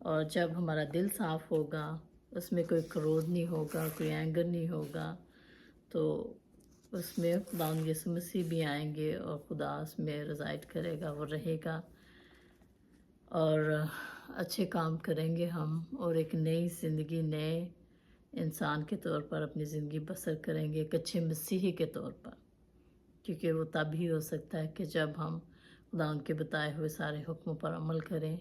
اور جب ہمارا دل صاف ہوگا، اس میں کوئی کرودھ نہیں ہوگا، کوئی اینگر نہیں ہوگا، تو اس میں خدا یسوع مسیح بھی آئیں گے اور خدا اس میں ریزائڈ کرے گا، وہ رہے گا، اور اچھے کام کریں گے ہم، اور ایک نئی زندگی نئے انسان کے طور پر اپنی زندگی بسر کریں گے، ایک اچھے مسیحی کے طور پر، کیونکہ وہ تب ہی ہو سکتا ہے کہ جب ہم خدا ان کے بتائے ہوئے سارے حکموں پر عمل کریں،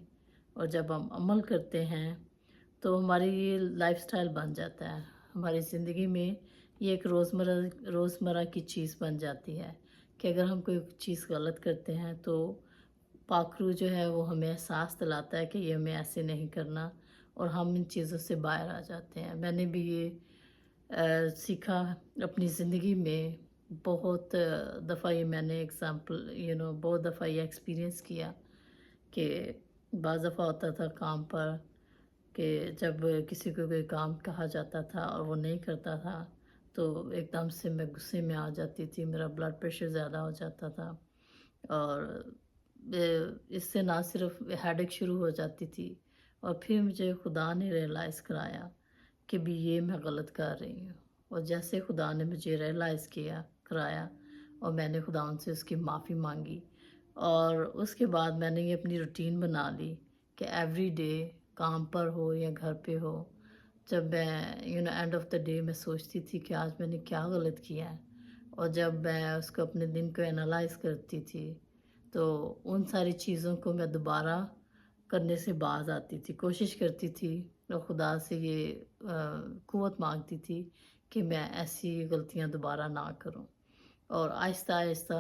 اور جب ہم عمل کرتے ہیں تو ہماری یہ لائف سٹائل بن جاتا ہے، ہماری زندگی میں یہ ایک روزمرہ کی چیز بن جاتی ہے کہ اگر ہم کوئی چیز غلط کرتے ہیں تو پاک روح جو ہے وہ ہمیں احساس دلاتا ہے کہ یہ ہمیں ایسے نہیں کرنا، اور ہم ان چیزوں سے باہر آ جاتے ہیں۔ میں نے بھی یہ سیکھا اپنی زندگی میں، بہت دفعہ یہ میں نے ایگزامپل بہت دفعہ یہ ایکسپیرینس کیا کہ بعض دفعہ ہوتا تھا کام پر کہ جب کسی کو کوئی کام کہا جاتا تھا اور وہ نہیں کرتا تھا تو ایک دم سے میں غصے میں آ جاتی تھی، میرا بلڈ پریشر زیادہ ہو جاتا تھا، اور اس سے نہ صرف ہیڈیک شروع ہو جاتی تھی، اور پھر مجھے خدا نے ریئلائز کرایا کہ بھی یہ میں غلط کر رہی ہوں، اور جیسے خدا نے مجھے ریئلائز کرایا اور میں نے خدا ان سے اس کی معافی مانگی، اور اس کے بعد میں نے یہ اپنی روٹین بنا لی کہ ایوری ڈے کام پر ہو یا گھر پہ ہو، جب میں اینڈ آف دا ڈے میں سوچتی تھی کہ آج میں نے کیا غلط کیا ہے، اور جب میں اس کو اپنے دن کو انالائز کرتی تھی تو ان ساری چیزوں کو میں دوبارہ کرنے سے باز آتی تھی، کوشش کرتی تھی اور خدا سے یہ قوت مانگتی تھی کہ میں ایسی غلطیاں دوبارہ نہ کروں، اور آہستہ آہستہ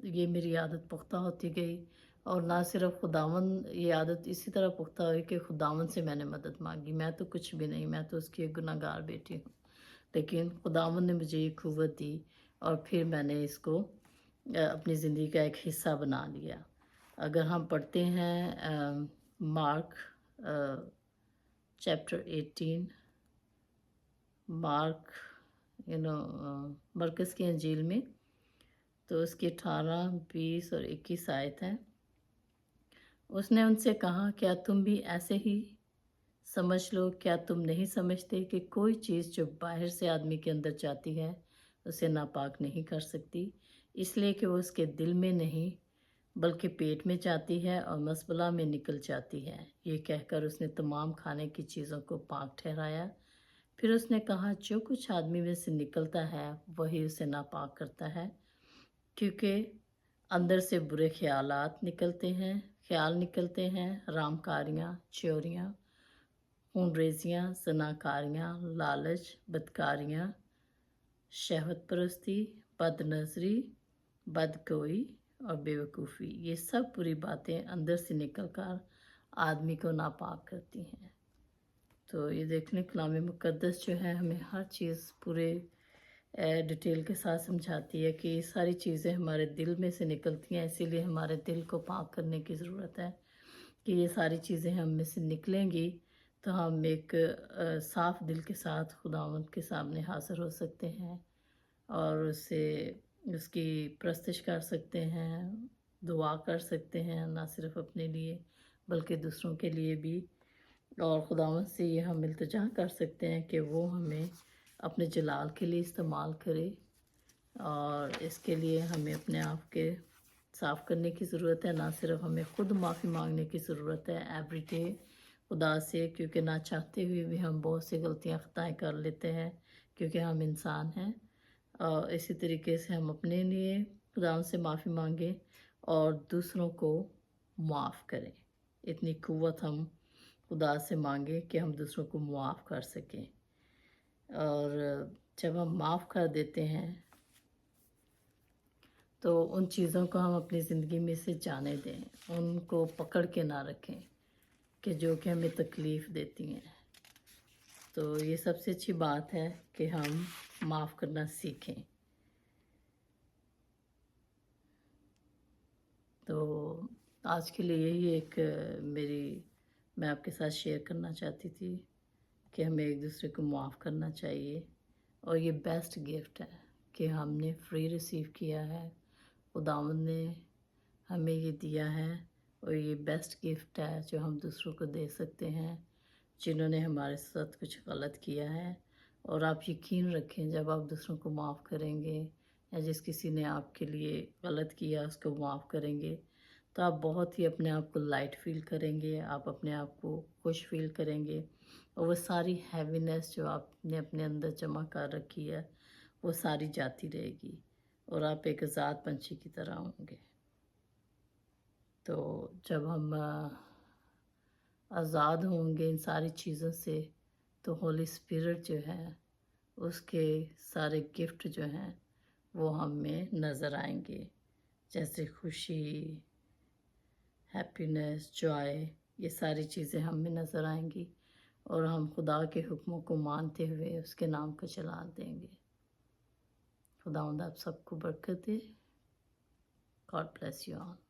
یہ میری عادت پختہ ہوتی گئی، اور نہ صرف خداون، یہ عادت اسی طرح پختہ ہوئی کہ خداون سے میں نے مدد مانگی، میں تو کچھ بھی نہیں، میں تو اس کی ایک گناہ گار بیٹی ہوں، لیکن خداون نے مجھے یہ قوت دی، اور پھر میں نے اس کو اپنی زندگی کا ایک حصہ بنا لیا۔ اگر ہم پڑھتے ہیں مارک چیپٹر 18، مارک مرکز کی انجیل میں، تو اس کی 18، 20 اور 21 آیت ہے۔ اس نے ان سے کہا، کیا تم بھی ایسے ہی سمجھ لو؟ کیا تم نہیں سمجھتے کہ کوئی چیز جو باہر سے آدمی کے اندر جاتی ہے اسے ناپاک نہیں کر سکتی، اس لیے کہ وہ اس کے دل میں نہیں بلکہ پیٹ میں جاتی ہے اور مزبلہ میں نکل جاتی ہے۔ یہ کہہ کر اس نے تمام کھانے کی چیزوں کو پاک ٹھہرایا۔ پھر اس نے کہا، جو کچھ آدمی میں سے نکلتا ہے وہی اسے ناپاک کرتا ہے، کیونکہ اندر سے برے خیال نکلتے ہیں، رام کاریاں، چوریاں، خون ریزیاں، زناکاریاں، لالچ، بدکاریاں، شہوت پرستی، بد نظری، بدگوئی اور بیوقوفی، یہ سب بری باتیں اندر سے نکل کر آدمی کو ناپاک کرتی ہیں۔ تو یہ دیکھنے کلام مقدس جو ہے ہمیں ہر چیز پورے ڈیٹیل کے ساتھ سمجھاتی ہے کہ یہ ساری چیزیں ہمارے دل میں سے نکلتی ہیں، اسی لیے ہمارے دل کو پاک کرنے کی ضرورت ہے کہ یہ ساری چیزیں ہم میں سے نکلیں گی تو ہم ایک صاف دل کے ساتھ خداوند کے سامنے حاضر ہو سکتے ہیں، اور اس کی پرستش کر سکتے ہیں، دعا کر سکتے ہیں، نہ صرف اپنے لیے بلکہ دوسروں کے لیے بھی، اور خداوند سے یہ ہم التجا کر سکتے ہیں کہ وہ ہمیں اپنے جلال کے لیے استعمال کرے، اور اس کے لیے ہمیں اپنے آپ کے صاف کرنے کی ضرورت ہے، نہ صرف ہمیں خود معافی مانگنے کی ضرورت ہے ایوری ڈے خدا سے، کیونکہ نہ چاہتے ہوئے بھی ہم بہت سی غلطیاں خطائیں کر لیتے ہیں کیونکہ ہم انسان ہیں، اور اسی طریقے سے ہم اپنے لیے خدا سے معافی مانگیں اور دوسروں کو معاف کریں، اتنی قوت ہم خدا سے مانگیں کہ ہم دوسروں کو معاف کر سکیں، اور جب ہم معاف کر دیتے ہیں تو ان چیزوں کو ہم اپنی زندگی میں سے جانے دیں، ان کو پکڑ کے نہ رکھیں کہ جو کہ ہمیں تکلیف دیتی ہیں۔ تو یہ سب سے اچھی بات ہے کہ ہم معاف کرنا سیکھیں۔ تو آج کے لیے یہی ایک میں آپ کے ساتھ شیئر کرنا چاہتی تھی کہ ہمیں ایک دوسرے کو معاف کرنا چاہیے، اور یہ بیسٹ گفٹ ہے کہ ہم نے فری ریسیو کیا ہے، خداوند نے ہمیں یہ دیا ہے، اور یہ بیسٹ گفٹ ہے جو ہم دوسروں کو دے سکتے ہیں جنہوں نے ہمارے ساتھ کچھ غلط کیا ہے. اور آپ یقین رکھیں جب آپ دوسروں کو معاف کریں گے یا جس کسی نے آپ کے لیے غلط کیا اس کو معاف کریں گے تو آپ بہت ہی اپنے آپ کو لائٹ فیل کریں گے, آپ اپنے آپ کو خوش فیل کریں گے, اور وہ ساری ہیوینس جو آپ نے اپنے اندر جمع کر رکھی ہے وہ ساری جاتی رہے گی اور آپ ایک آزاد پنچھی کی طرح ہوں گے. تو جب ہم آزاد ہوں گے ان ساری چیزوں سے تو ہولی اسپرٹ جو ہے اس کے سارے گفٹ جو ہیں وہ ہم میں نظر آئیں گے, جیسے خوشی, ہیپینس, جوائے, یہ ساری چیزیں ہم میں نظر آئیں گی اور ہم خدا کے حکموں کو مانتے ہوئے اس کے نام کو چلا دیں گے. خداوند آپ سب کو برکت دے. God bless you all.